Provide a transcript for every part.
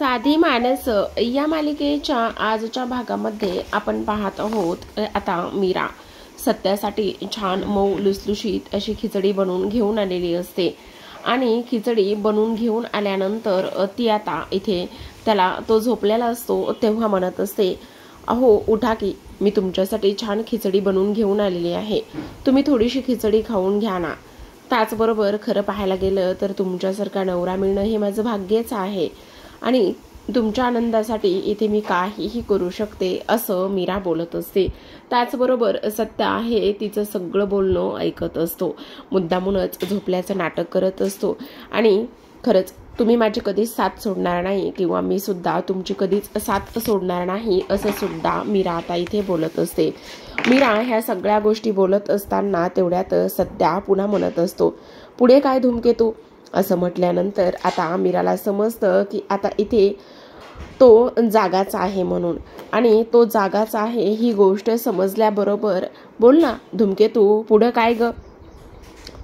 साधी माणसं या मालिकेच्या आजच्या भागामध्ये आपण पाहत आहोत। आता मीरा सत्यासाठी छान मऊ लुसलुशीत अशी खिचडी बनवून घेऊन आलेली असते आणि खिचडी बनवून घेऊन आल्यानंतर ती आता इथे त्याला तो झोपलेला असतो तेव्हा म्हणत असते, अहो उठा की, मी तुमच्यासाठी छान खिचडी बनवून घेऊन आलेली आहे, तुम्ही थोडीशी खिचडी खाऊन घ्या ना। त्याचबरोबर खरं पाहायला गेलं तर तुमच्यासारखा नवरा मिळणं हे माझं भाग्यच आहे आणि तुमच्या आनंदासाठी इथे मी काहीही करू शकते असं मीरा बोलत असते। त्याचबरोबर सत्य आहे तिचं सगळं बोलणं ऐकत असतो, मुद्दामूनच झोपल्याचं नाटक करत असतो आणि खरंच तुम्ही माझी कधीच साथ सोडणार नाही किंवा मी सुद्धा तुमची कधीच साथ सोडणार नाही असं सुद्धा मीरा आता इथे बोलत असते। मीरा ह्या सगळ्या गोष्टी बोलत असताना तेवढ्यात सत्या पुन्हा म्हणत असतो, पुढे काय धूमकेतू असं म्हटल्यानंतर आता मीराला समजतं की आता इथे तो जागाच आहे म्हणून, आणि तो जागाच आहे ही गोष्ट समजल्याबरोबर, बोल ना धूमकेतू पुढे काय ग,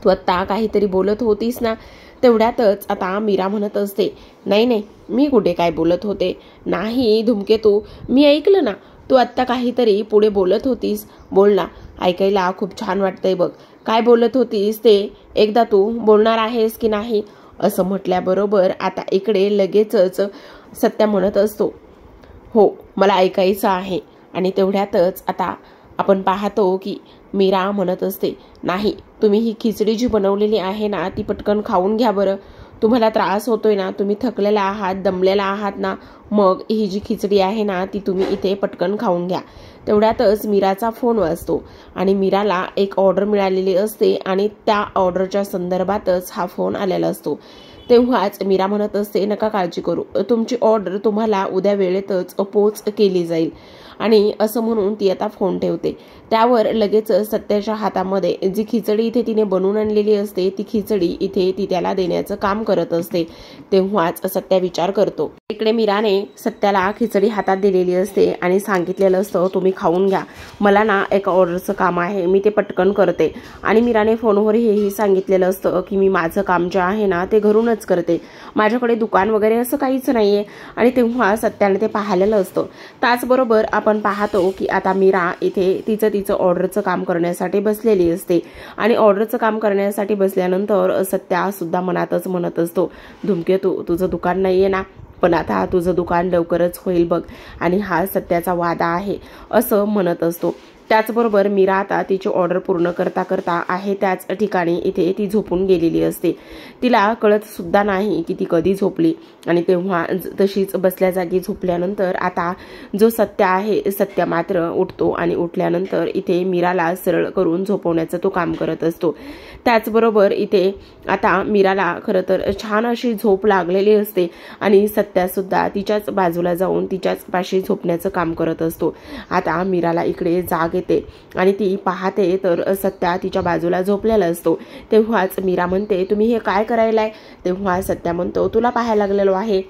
तू आत्ता काहीतरी बोलत होतीस ना। तेवढ्यातच आता मीरा म्हणत असते, नाही नाही मी कुठे काय बोलत होते, नाही धूमकेतू मी ऐकलं ना, तू आत्ता काहीतरी पुढे बोलत होतीस, बोल ना, ऐकायला खूप छान वाटतंय बघ, काय बोलत होतीस ते एकदा तू बोलणार आहेस की नाही असं म्हटल्याबरोबर आता इकडे लगेचच सत्या म्हणत असतो, हो मला ऐकायचं आहे। आणि तेवढ्यातच आता आपण पाहतो की मीरा म्हणत असते, नाही तुम्ही ही खिचडी जी बनवलेली आहे ना ती पटकन खाऊन घ्या बरं, तुम्हाला त्रास होतोय ना, तुम्ही थकलेला आहात, दमलेला आहात ना, मग ही जी खिचडी आहे ना ती तुम्ही इथे पटकन खाऊन घ्या। तेवढ्यातच मीराचा फोन वाजतो आणि मीराला एक ऑर्डर मिळालेली असते आणि त्या ऑर्डरच्या संदर्भातच हा फोन आलेला असतो। तेव्हाच मीरा म्हणत असते, नका काळजी करू, तुमची ऑर्डर तुम्हाला उद्या वेळेतच पोच केली जाईल, आणि असं म्हणून ती आता फोन ठेवते। त्यावर लगेच सत्याच्या हातामध्ये जी खिचडी इथे तिने बनवून आणलेली असते ती खिचडी इथे ती त्याला देण्याचं काम करत असते। तेव्हाच सत्या विचार करतो, इकडे मीराने सत्याला खिचडी हातात दिलेली असते आणि सांगितलेलं असतं, तुम्ही खाऊन घ्या, मला ना एका ऑर्डरचं काम आहे, मी ते पटकन करते। आणि मीराने फोनवर हेही सांगितलेलं असतं की मी माझं काम जे आहे ना ते घरूनच करते, माझ्याकडे दुकान वगैरे असं काहीच नाहीये। आणि तेव्हा सत्याने ते पाहिलेलं असतं। त्याचबरोबर आपण पाहतो की आता मीरा इथे तिचं ऑर्डरचं काम करण्यासाठी बसलेली असते आणि ऑर्डरचं काम करण्यासाठी बसल्यानंतर सत्या सुद्धा मनातच म्हणत असतो, धूमकेतू तुझं दुकान नाहीये ना, पण आता तुझं दुकान लवकरच होईल बघ, आणि हा सत्याचा वादा आहे असं म्हणत असतो। त्याचबरोबर मीरा आता तिची ऑर्डर पूर्ण करता करता आहे त्याच ठिकाणी इथे ती झोपून गेलेली असते, तिला कळत सुद्धा नाही की ती कधी झोपली। आणि तेव्हा तशीच बसल्या जागी झोपल्यानंतर आता जो सत्य आहे सत्य मात्र उठतो आणि उठल्यानंतर इथे मीराला सरळ करून झोपवण्याचं तो काम करत असतो। त्याचबरोबर इथे आता मीराला खरं तर छान अशी झोप लागलेली असते आणि सत्या सुद्धा तिच्याच बाजूला जाऊन तिच्याच पाशी झोपण्याचं काम करत असतो। आता मीराला इकडे जाग येते आणि ती पाहते तर सत्या तिच्या बाजूला झोपलेला असतो। तेव्हाच मीरा म्हणते, तुम्ही हे काय करायलाय? तेव्हा सत्या म्हणतो, तुला पाहायला लागलेलो आहे।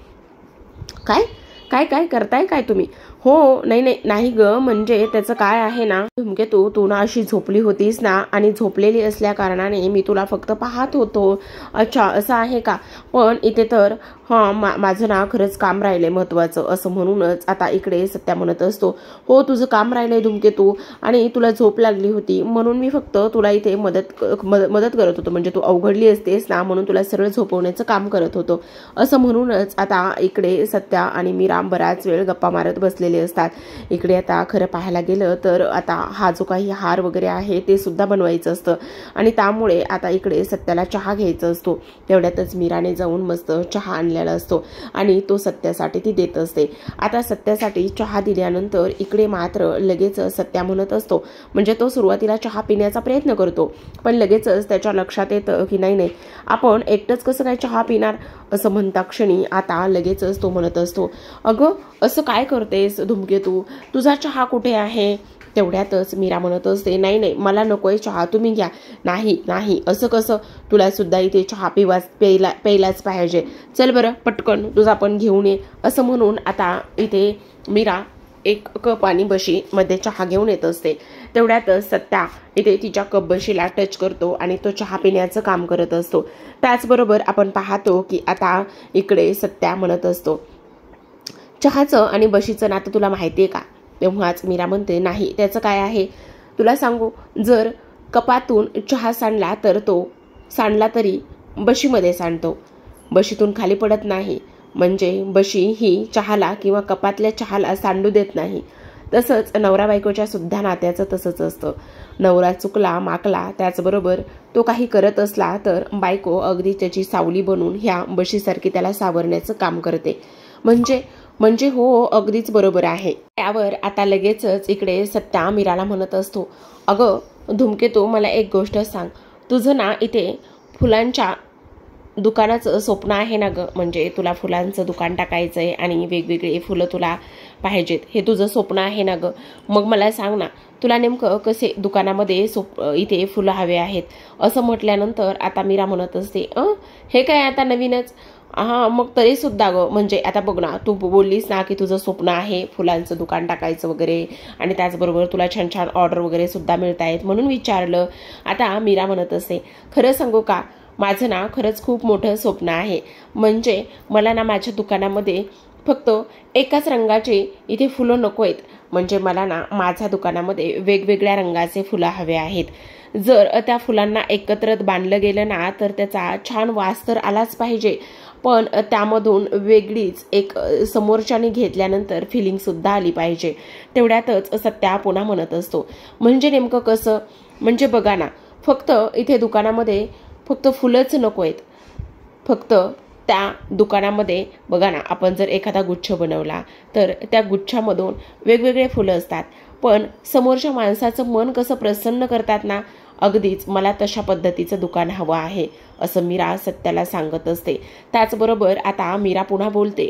काय काय काय करताय काय तुम्ही? हो नाही नाही नाही ग, म्हणजे त्याचं काय आहे ना धूमकेतू, तू ना अशी झोपली होतीस ना, आणि झोपलेली असल्या कारणाने मी तुला फक्त पाहत होतो। अच्छा असं आहे का? पण इथे तर माझं ना खरंच काम राहिलंय महत्वाचं असं म्हणूनच आता इकडे सत्या म्हणत असतो, हो तुझं काम राहिलंय धूमकेतू, आणि तुला झोप लागली होती म्हणून मी फक्त तुला इथे मदत करत होतो, म्हणजे तू अवघडली असतेस ना म्हणून तुला सरळ झोपवण्याचं काम करत होतो असं म्हणूनच आता इकडे सत्या आणि मीरा बराच वेळ गप्पा मारत बसलेले असतात। इकडे आता खरं पाहायला गेलं तर आता हा जो काही हार वगैरे आहे ते सुद्धा बनवायचं असतं आणि त्यामुळे आता इकडे सत्याला चहा घ्यायचा असतो। तेवढ्यातच मीराने जाऊन मस्त चहा आणलेला असतो आणि तो सत्यासाठी ती देत असते। आता सत्यासाठी चहा दिल्यानंतर इकडे मात्र लगेच सत्या म्हणत असतो, म्हणजे तो सुरुवातीला चहा पिण्याचा प्रयत्न करतो पण लगेचच त्याच्या लक्षात येतं की नाही नाही आपण एकटंच कसं काय चहा पिणार असं म्हणता क्षणी आता लगेचच तो म्हणत असतो, अगं असं काय करतेस धूमकेतू, तुझा चहा कुठे आहे? तेवढ्यातच मीरा म्हणत असते, नाही नाही मला नकोय चहा, तुम्ही घ्या। नाही नाही असं कसं, तुला सुद्धा इथे चहा प्यायलाच पाहिजे, चल बरं पटकन तुझा पण घेऊन ये असं म्हणून आता इथे मीरा एक कप आणि बशी मध्ये चहा घेऊन येत असते। तेवढ्यातच सत्या इथे तिच्या कप बशीला टच करतो आणि तो चहा पिण्याचं काम करत असतो। त्याचबरोबर आपण पाहतो की आता इकडे सत्या म्हणत असतो, चहाचं आणि बशीचं नातं तुला माहिती आहे का? तेव्हाच मीरा म्हणते, नाही, त्याचं काय आहे? तुला सांगू, जर कपातून चहा सांडला तर तो सांडला तरी बशीमध्ये सांडतो, बशीतून खाली पडत नाही. म्हणजे बशी ही चहाला किंवा कपातल्या चहाला सांडू देत नाही. तसंच नवरा बायकोच्या सुद्धा नात्याचं तसंच असतं. नवरा चुकला माकला, त्याचबरोबर तो काही करत असला तर बायको अगदी त्याची सावली बनून ह्या बशीसारखी त्याला सावरण्याचं काम करते. म्हणजे हो, अगदीच बरोबर आहे. त्यावर आता लगेचच इकडे सत्या मीराला म्हणत असतो, अगं धूमकेतू, मला एक गोष्ट सांग, तुझं ना इथे फुलांच्या दुकानाचं स्वप्न आहे ना गं? म्हणजे तुला फुलांचं दुकान टाकायचं आहे आणि वेगवेगळे फुलं तुला पाहिजेत, हे तुझं स्वप्न आहे ना गं? मग मला सांग ना, तुला नेमकं कसे दुकानामध्ये इथे फुलं हवे आहेत? असं म्हटल्यानंतर आता मीरा म्हणत असते, हे काय आता नवीनच? हां, मग तरी सुद्धा गं, म्हणजे आता बघ ना, तू बोललीस ना की तुझं स्वप्न आहे फुलांचं दुकान टाकायचं वगैरे, आणि त्याचबरोबर तुला छान छान ऑर्डर वगैरे सुद्धा मिळत आहेत म्हणून विचारलं. आता मीरा म्हणत असते, खरं सांगू का, माझं ना खरंच खूप मोठं स्वप्न आहे. म्हणजे मला ना माझ्या दुकानामध्ये फक्त एकाच रंगाचे इथे फुलं नको आहेत. म्हणजे मला ना माझ्या दुकानामध्ये वेगवेगळ्या रंगाचे फुलं हवे आहेत. जर त्या फुलांना एकत्रित बांधलं गेलं ना तर त्याचा छान वास तर आलाच पाहिजे, पण त्यामधून वेगळीच एक समोरच्याने घेतल्यानंतर फिलिंगसुद्धा आली पाहिजे. तेवढ्यातच सत्या पुन्हा म्हणत असतो, म्हणजे नेमकं कसं? म्हणजे बघा ना, फक्त इथे दुकानामध्ये फक्त फुलंच नको आहेत. फक्त त्या दुकानामध्ये बघा ना, आपण जर एखादा गुच्छ बनवला तर त्या गुच्छामधून वेगवेगळे फुलं असतात, पण समोरच्या माणसाचं मन कसं प्रसन्न करतात ना, अगदीच मला तशा पद्धतीचं दुकान हवं आहे, असं मीरा सत्याला सांगत असते. त्याचबरोबर आता मीरा पुन्हा बोलते.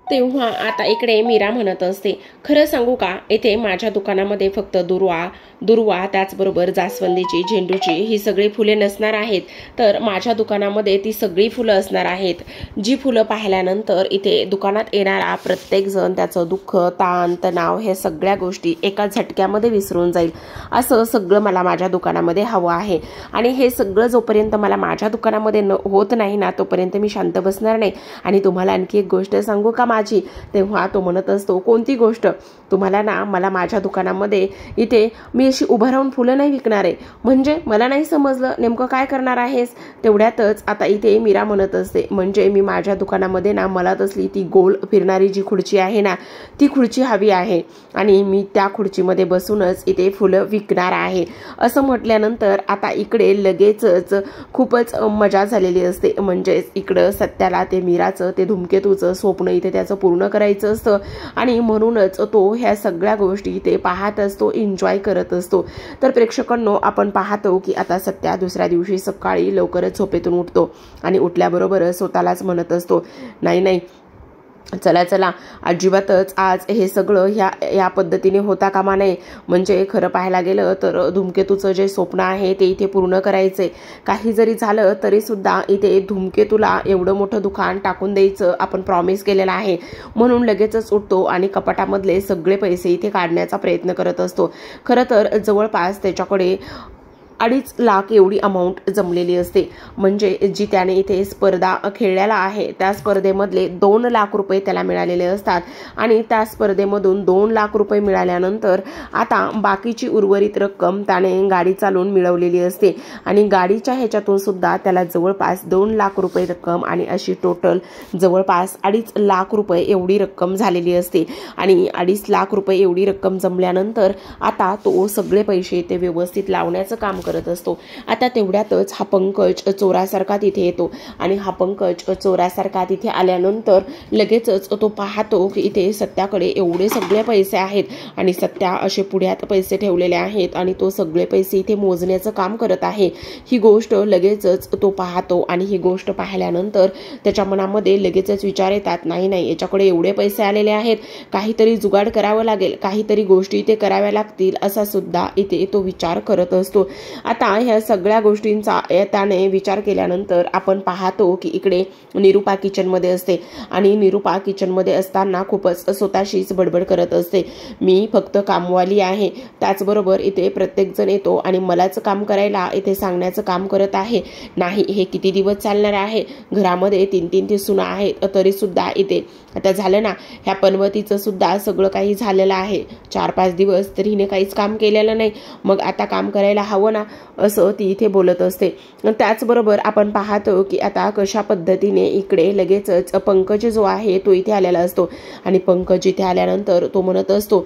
तेव्हा आता इकडे मीरा म्हणत असते, खरं सांगू का, इथे माझ्या दुकानामध्ये फक्त दुर्वा त्याचबरोबर जास्वंदीची, झेंडूची ही सगळी फुले नसणार आहेत, तर माझ्या दुकानामध्ये ती सगळी फुलं असणार आहेत. जी फुलं पाहिल्यानंतर इथे दुकानात येणारा प्रत्येक जण त्याचं दुःख, ताण, तणाव हे सगळ्या गोष्टी एका झटक्यामध्ये विसरून जाईल, असं सगळं मला माझ्या दुकानामध्ये हवं आहे. आणि हे सगळं जोपर्यंत मला माझ्या दुकानामध्ये होत नाही ना, तोपर्यंत मी शांत बसणार नाही. आणि तुम्हाला आणखी एक गोष्ट सांगू का माझी? तेव्हा तो म्हणत असतो, कोणती गोष्ट? तुम्हाला ना मला माझ्या दुकानामध्ये इथे मी अशी उभं राहून फुलं नाही विकणार आहे. म्हणजे मला नाही समजलं, नेमकं काय करणार आहेस? तेवढ्यातच आता इथे मीरा म्हणत असते, म्हणजे मी माझ्या दुकानामध्ये ना मला तसली ती गोल फिरणारी जी खुर्ची आहे ना, ती खुर्ची हवी आहे आणि मी त्या खुर्चीमध्ये बसूनच इथे फुलं विकणार आहे. असं म्हटल्यानंतर आता इकडे लगेचच खूपच मजा झालेली असते. म्हणजेच इकडं सत्याला ते मीराचं ते धूमकेतूचं स्वप्न इथे त्याचं पूर्ण करायचं असतं आणि म्हणूनच तो ह्या सगळ्या गोष्टी ते पाहत असतो, एन्जॉय करत असतो. तर प्रेक्षकांनो, आपण पाहतो की आता सत्या दुसऱ्या दिवशी सकाळी लवकरच झोपेतून उठतो आणि उठल्याबरोबरच स्वतःलाच म्हणत असतो, नाही, चला अजिबातच आज हे सगळं ह्या पद्धतीने होता कामा नये. म्हणजे खरं पाहायला गेलं तर धूमकेतूचं जे स्वप्न आहे ते इथे पूर्ण करायचंय. काही जरी झालं तरी सुद्धा इथे धूमकेतूला एवढं मोठं दुकान टाकून द्यायचं आपण प्रॉमिस केलेलं आहे. म्हणून लगेचच उठतो आणि कपाटामधले सगळे पैसे इथे काढण्याचा प्रयत्न करत असतो. खरं तर जवळपास त्याच्याकडे 2.5 लाख एवढी अमाऊंट जमलेली असते. म्हणजे जी त्याने इथे स्पर्धा खेळलेला आहे त्या स्पर्धेमधले 2 लाख रुपये त्याला मिळालेले असतात आणि त्या स्पर्धेमधून 2 लाख रुपये मिळाल्यानंतर आता बाकीची उर्वरित रक्कम त्याने गाडी चालवून मिळवलेली असते आणि गाडीच्या ह्याच्यातून सुद्धा त्याला जवळपास 2 लाख रुपये रक्कम आणि अशी टोटल जवळपास 2.5 लाख रुपये एवढी रक्कम झालेली असते. आणि 2.5 लाख रुपये एवढी रक्कम जमल्यानंतर आता तो सगळे पैसे ते व्यवस्थित लावण्याचं काम करत असतो. आता तेवढ्यातच हा पंकज चोरासारखा तिथे येतो आणि हा पंकज चोरासारखा तिथे आल्यानंतर लगेचच तो पाहतो की इथे सत्याकडे एवढे सगळे पैसे आहेत आणि सत्या असे पुढ्यात पैसे ठेवलेले आहेत आणि तो सगळे पैसे इथे मोजण्याचं काम करत आहे. ही गोष्ट लगेचच तो पाहतो आणि ही गोष्ट पाहिल्यानंतर त्याच्या मनामध्ये लगेचच विचार येतात, नाही याच्याकडे एवढे पैसे आलेले आहेत, काहीतरी जुगाड करावं लागेल, काहीतरी गोष्टी इथे कराव्या लागतील, असा सुद्धा इथे तो विचार करत असतो. आता ह्या सगळ्या गोष्टींचा त्याने विचार केल्यानंतर आपण पाहतो की इकडे निरूपा किचनमध्ये असते आणि निरूपा किचनमध्ये असताना खूपच स्वतःशीच बडबड करत असते. मी फक्त कामवाली आहे, त्याचबरोबर इथे प्रत्येकजण येतो आणि मलाच काम करायला इथे सांगण्याचं काम करत आहे. नाही, हे किती दिवस चालणार आहे? घरामध्ये 3-3 सुना आहेत तरी सुद्धा इथे आता झालं ना, ह्या पनवतीचं सुद्धा सगळं काही झालेलं आहे. 4-5 दिवस तरी हिने काहीच काम केलेलं नाही, मग आता काम करायला हवं ना, असं ती इथे बोलत असते. त्याचबरोबर आपण पाहतो की आता कशा पद्धतीने इकडे लगेचच पंकज जो आहे तो इथे आलेला असतो आणि पंकज इथे आल्यानंतर तो म्हणत असतो,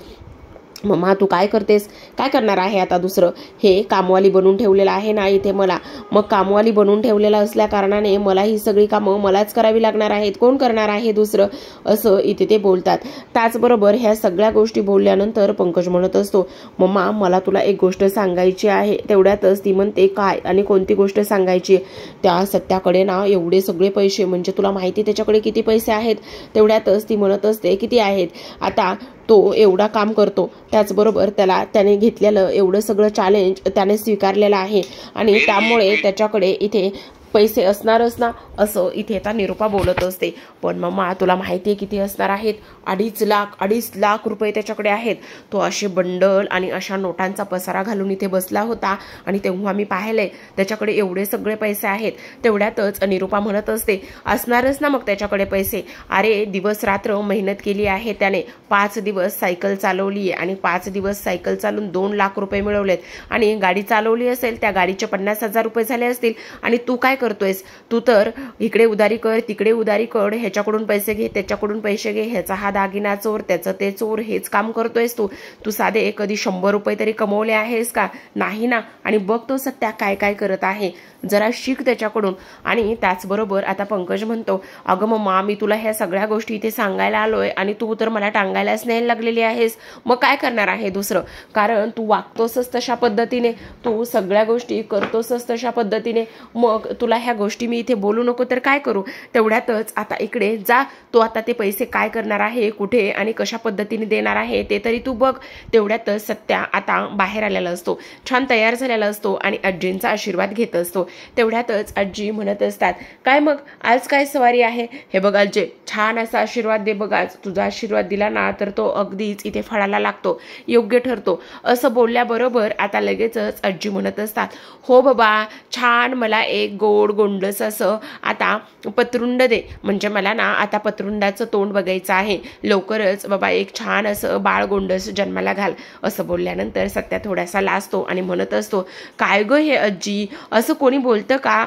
मम्मा तू काय करतेस? काय करणार आहे आता दुसरं? हे कामवाली बनवून ठेवलेलं आहे ना इथे मला, मग कामवाली बनवून ठेवलेलं असल्या कारणाने मला ही सगळी कामं मलाच करावी लागणार आहेत, कोण करणार आहे दुसरं? असं इथे ते बोलतात. त्याचबरोबर ह्या सगळ्या गोष्टी बोलल्यानंतर पंकज म्हणत असतो, मम्मा मला तुला एक गोष्ट सांगायची आहे. तेवढ्यातच ती म्हणते, काय आणि कोणती गोष्ट सांगायची? त्या सत्याकडे ना एवढे सगळे पैसे, म्हणजे तुला माहिती त्याच्याकडे किती पैसे आहेत? तेवढ्यातच ती म्हणत असते, किती आहेत? आता तो एवढा काम करतो, त्याचबरोबर त्याने घेतलेलं एवढं सगळं चॅलेंज त्याने स्वीकारलेलं आहे आणि त्यामुळे त्याच्याकडे इथे पैसे असणारच ना, असं इथे आता निरूपा बोलत असते. पण मम्मा तुला माहिती आहे किती असणार आहेत? 2.5 लाख रुपये त्याच्याकडे आहेत. तो असे बंडल आणि अशा नोटांचा पसारा घालून इथे बसला होता आणि तेव्हा मी पाहिलंय त्याच्याकडे एवढे सगळे पैसे आहेत. तेवढ्यातच निरूपा म्हणत असते, असणारच ना मग त्याच्याकडे पैसे. अरे दिवस रात्र मेहनत केली आहे त्याने, 5 दिवस सायकल चालवली आणि 5 दिवस सायकल चालून 2 लाख रुपये मिळवलेत आणि गाडी चालवली असेल, त्या गाडीचे 50,000 रुपये झाले असतील. आणि तू काय करतोयस? तू तर इकडे उधारी कर, तिकडे उधारी कर, ह्याच्याकडून पैसे घे, त्याच्याकडून पैसे घे, ह्याचा हा दागिना चोर, त्याचं ते चोर, हेच काम करतोयस तू साधे कधी 100 रुपये तरी कमवले आहेस का? नाही ना. आणि बघ तो सत्या काय काय करत आहे, जरा शिक त्याच्याकडून. आणि त्याचबरोबर आता पंकज म्हणतो, अगं मम्मा मी तुला ह्या सगळ्या गोष्टी इथे सांगायला आलोय आणि तू तर मला टांगायलाच न्यायला लागलेली आहेस. मग काय करणार आहे दुसरं? कारण तू वागतोसच तशा पद्धतीने, तू सगळ्या गोष्टी करतोसच तशा पद्धतीने, मग तुला ह्या गोष्टी मी इथे बोलू नको तर काय करू? तेवढ्यातच आता इकडे जा, तो आता ते पैसे काय करणार आहे, कुठे आणि कशा पद्धतीने देणार आहे ते तरी तू बघ. तेवढ्यातच सत्या आता बाहेर आलेला असतो, छान तयार झालेला असतो आणि आजींचा आशीर्वाद घेत असतो. तेवढ्यातच आजी म्हणत असतात, काय मग आज काय सवारी आहे? हे बघ आजी, छान असा आशीर्वाद दे बघ, आज तुझा आशीर्वाद दिला ना तर तो अगदीच इथे फळाला लागतो, योग्य ठरतो. असं बोलल्याबरोबर आता लगेचच आजी म्हणत असतात, हो बाबा छान, मला एक गोड गोंडस असं आता पत्रुंड दे, म्हणजे मला ना आता पत्रुंडाचं तोंड बघायचं आहे. लवकरच बाबा एक छान असं बाळ गोंडस जन्माला घाल. असं बोलल्यानंतर सत्या थोडासा लाजतो आणि म्हणत असतो, काय ग हे आजी, असं कोणी बोलतं का?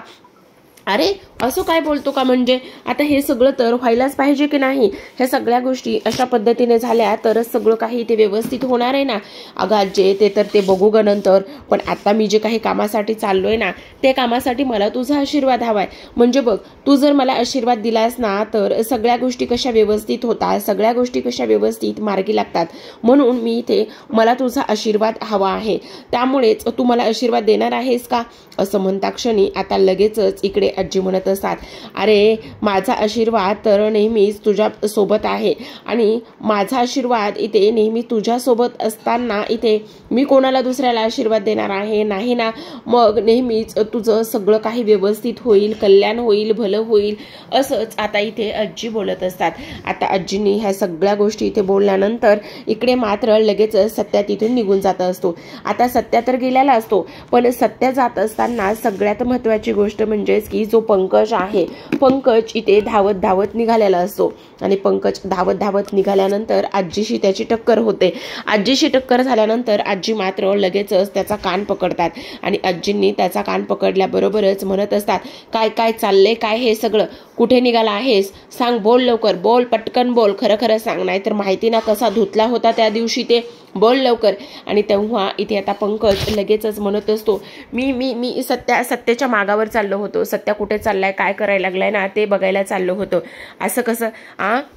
अरे असं काय बोलतो का? म्हणजे आता हे सगळं तर व्हायलाच पाहिजे की नाही? ह्या सगळ्या गोष्टी अशा पद्धतीने झाल्या तरच सगळं काही ते व्यवस्थित होणार आहे ना. अगं आजी ते बघू ग नंतर, पण आता मी जे काही कामासाठी चाललोय ना ते कामासाठी मला तुझा आशीर्वाद हवाय. म्हणजे बघ, तू जर मला आशीर्वाद दिलास ना तर सगळ्या गोष्टी कशा व्यवस्थित होतात, सगळ्या गोष्टी कशा व्यवस्थित मार्गी लागतात. म्हणून मी इथे मला तुझा आशीर्वाद हवा आहे, त्यामुळेच तू मला आशीर्वाद देणार आहेस का? असं म्हणता क्षणी आता लगेचच इकडे आजी म्हणत असतात, अरे माझा आशीर्वाद तर नेहमीच तुझ्या सोबत आहे आणि माझा आशीर्वाद इथे नेहमी तुझ्या सोबत असताना इथे मी कोणाला दुसऱ्याला आशीर्वाद देणार आहे? नाही ना. मग नेहमीच तुझं सगळं काही व्यवस्थित होईल, कल्याण होईल, भलं होईल, असंच आता इथे आजी बोलत असतात. आता आजींनी ह्या सगळ्या गोष्टी इथे बोलल्यानंतर इकडे मात्र लगेच सत्या तिथून निघून जात असतो. आता सत्या तर गेलेला असतो, पण सत्या जात असताना सगळ्यात महत्त्वाची गोष्ट म्हणजेच की जो पंकज आहे, पंकज इथे धावत धावत निघालेला असतो आणि पंकज धावत धावत निघाल्यानंतर आजीशी त्याची टक्कर होते. आजीशी टक्कर झाल्यानंतर आजी मात्र लगेचच त्याचा कान पकडतात आणि आजींनी त्याचा कान पकडल्याबरोबरच म्हणत असतात, काय काय चाललंय काय हे सगळं? कुठे निघाला आहेस? सांग, बोल लवकर, बोल पटकन बोल, खरं खरं सांग, नाही तर माहिती ना कसा धुतला होता त्या दिवशी ते, बोल लवकर. आणि तेव्हा इथे आता पंकज लगेचच म्हणत असतो, मी सत्याच्या मागावर चाललो होतो. सत्या कुठे चाललाय, काय करायला लागलाय ना ते बघायला चाललो होतो. असं कसं?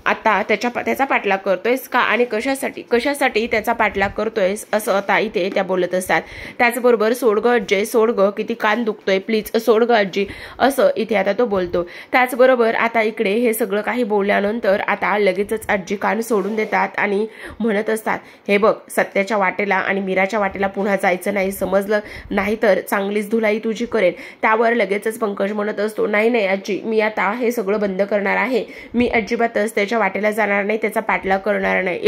आता त्याचा पाठलाग करतोयस का? आणि कशासाठी त्याचा पाठलाग करतोयस? असं आता इथे त्या बोलत असतात. त्याचबरोबर सोड ग अज्जय, सोड ग, किती कान दुखतोय, प्लीज सोड ग आजी, असं इथे आता तो बोलतो. त्याचबरोबर त्याचबरोबर आता इकडे हे सगळं काही बोलल्यानंतर आता लगेचच आजी कान सोडून देतात आणि म्हणत असतात, हे बघ, सत्याच्या वाटेला आणि मीराच्या वाटेला पुन्हा जायचं नाही, समजलं, नाहीतर चांगलीच धुलाई तुझी करेल. त्यावर लगेचच पंकज म्हणत असतो, नाही नाही आजी, मी आता हे सगळं बंद करणार आहे. मी अजिबातच त्याच्या वाटेला जाणार नाही, त्याचा पाठलाग करणार नाही.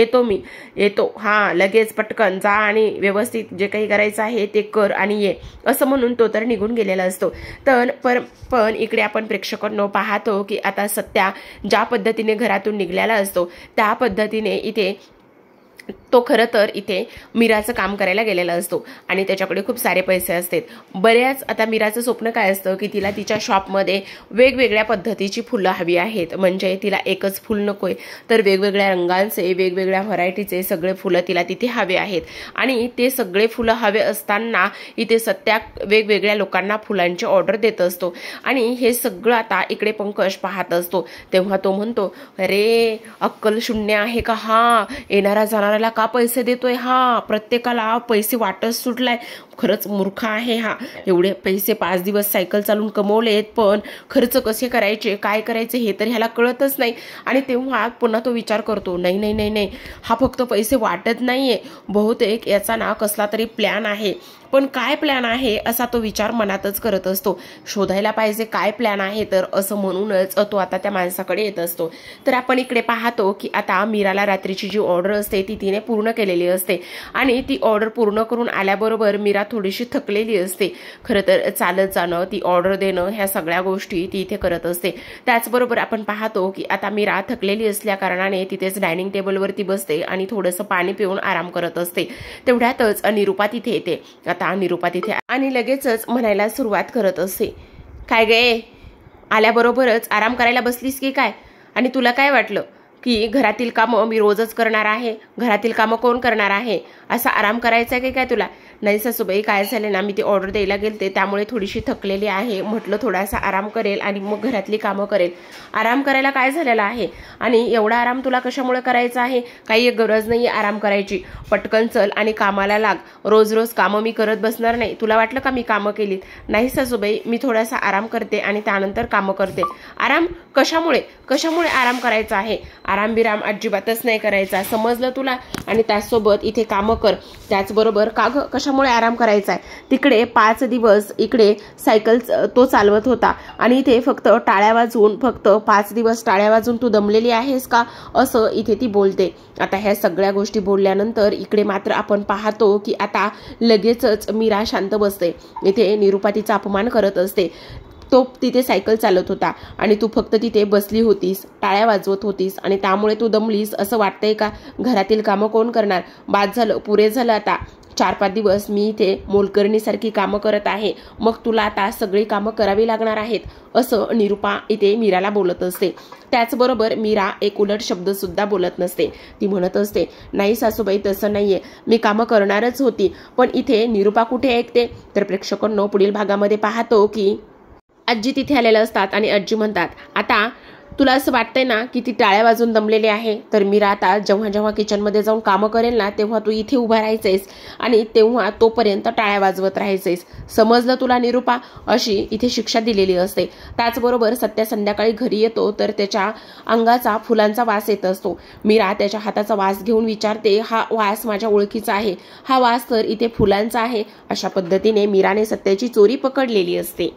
येतो हा, लगेच पटकन जा आणि व्यवस्थित जे काही करायचं आहे ते कर आणि ये, असं म्हणून तो तर निघून गेलेला असतो. पण इकडे आपण प्रेक्षकांनो पाहतो की आता सत्या ज्या पद्धतीने घरातून निघालेला असतो त्या पद्धतीने इथे तो खरं तर इथे मीराचं काम करायला गेलेला असतो आणि त्याच्याकडे खूप सारे पैसे असतात. बऱ्याच आता मीराचं स्वप्न काय असतं की तिला तिच्या शॉपमध्ये वेगवेगळ्या पद्धतीची फुलं हवी आहेत. म्हणजे तिला एकच फुल नकोय, तर वेगवेगळ्या रंगांचे, वेगवेगळ्या व्हरायटीचे सगळे फुलं तिला तिथे हवे आहेत. आणि ते सगळे फुलं हवे असताना इथे सत्या वेगवेगळ्या लोकांना फुलांची ऑर्डर देत असतो आणि हे सगळं आता इकडे पंकज पाहत असतो. तेव्हा तो म्हणतो, अरे अक्कल शून्य आहे का हा, येणारा जाणारा का पैसे देतोय हा, प्रत्येकाला पैसे वाटत सुटलाय, खरंच मूर्ख आहे हा. एवढे पैसे 5 दिवस सायकल चालून कमवलेत, पण खर्च कसे करायचे, काय करायचे हे तर ह्याला कळतच नाही. आणि तेव्हा पुन्हा तो विचार करतो, नाही नाही नाही नाही, हा फक्त पैसे वाटत नाहीये, बहुतेक याचा ना कसला तरी प्लॅन आहे. पण काय प्लॅन आहे असा तो विचार मनातच करत असतो. शोधायला पाहिजे काय प्लॅन आहे तर, असं म्हणूनच तो आता त्या माणसाकडे येत असतो. तर आपण इकडे पाहतो की आता मीराला रात्रीची जी ऑर्डर असते ती तिने पूर्ण केलेली असते आणि ती ऑर्डर पूर्ण करून आल्याबरोबर मीरा थोडीशी थकलेली असते. खरं तर चालत जाणं, ती ऑर्डर देणं, ह्या सगळ्या गोष्टी ती इथे करत असते. त्याचबरोबर आपण पाहतो की आता मीरा थकलेली असल्या कारणाने तिथेच डायनिंग टेबलवरती बसते आणि थोडंसं पाणी पिऊन आराम करत असते. तेवढ्यातच निरूपा तिथे येते. आता निरूपा तिथे आणि लगेचच म्हणायला सुरुवात करत असते, काय गे, आल्याबरोबरच आराम करायला बसलीस की काय? आणि तुला काय वाटलं की घरातील कामं मी रोजच करणार आहे, घरातील कामं कोण करणार आहे, असा आराम करायचा आहे की काय तुला? नाही सासूबाई, काय झाले ना, मी ती ऑर्डर द्यायला गेलते त्यामुळे थोडीशी थकलेली आहे, म्हटलं थोडासा आराम करेल आणि मग घरातली कामं करेल. आराम करायला काय झालेला आहे आणि एवढा आराम तुला कशामुळे करायचा आहे? काही गरज नाही आराम करायची, पटकन चल आणि कामाला लाग. रोज रोज कामं मी करत बसणार नाही. तुला वाटलं का मी कामं केलीत? नाही सासूबाई, मी थोडासा आराम करते आणि त्यानंतर कामं करते. आराम कशामुळे आराम करायचा आहे? आराम बिराम अजिबातच नाही करायचा, समजलं तुला? आणि त्याचसोबत इथे कामं कर. त्याचबरोबर कशामुळे आराम करायचा आहे? तिकडे 5 दिवस इकडे सायकल तो चालवत होता आणि इथे फक्त 5 दिवस टाळ्या वाजून तू दमलेली आहेस का, असं इथे ती बोलते. आता ह्या सगळ्या गोष्टी बोलल्यानंतर इकडे मात्र आपण पाहतो की आता लगेचच मीरा शांत बसते. इथे निरूपा तिचा अपमान करत असते. तो तिथे सायकल चालत होता आणि तू फक्त तिथे बसली होतीस, टाळ्या वाजवत होतीस आणि त्यामुळे तू दमलीस असं वाटतंय का? घरातील कामं कोण करणार? बाद झालं, पुरे झालं. आता 4-5 दिवस मी इथे मोलकरणीसारखी कामं करत आहे, मग तुला आता सगळी कामं करावी लागणार आहेत, असं निरूपा इथे मीराला बोलत असते. त्याचबरोबर मीरा एक उलट शब्द सुद्धा बोलत नसते. ती म्हणत असते, नाही सासूबाई, तसं नाहीये, मी कामं करणारच होती. पण इथे निरूपा कुठे ऐकते? तर प्रेक्षकांनो पुढील भागामध्ये पाहतो की आजी तिथे आलेले असतात आणि आजी म्हणतात, आता तुला असं वाटतंय ना की ती टाळ्या वाजून दमलेली आहे, तर मीरा आता जेव्हा किचनमध्ये जाऊन कामं करेल ना तेव्हा तू इथे उभा राहायचंयस आणि तेव्हा तोपर्यंत टाळ्या वाजवत राहायचंयस, समजलं तुला निरूपा? अशी इथे शिक्षा दिलेली असते. त्याचबरोबर सत्या संध्याकाळी घरी येतो तर त्याच्या अंगाचा फुलांचा वास येत असतो. मीरा त्याच्या हाताचा वास घेऊन विचारते, हा वास माझ्या ओळखीचा आहे, हा वास तर इथे फुलांचा आहे. अशा पद्धतीने मीराने सत्याची चोरी पकडलेली असते.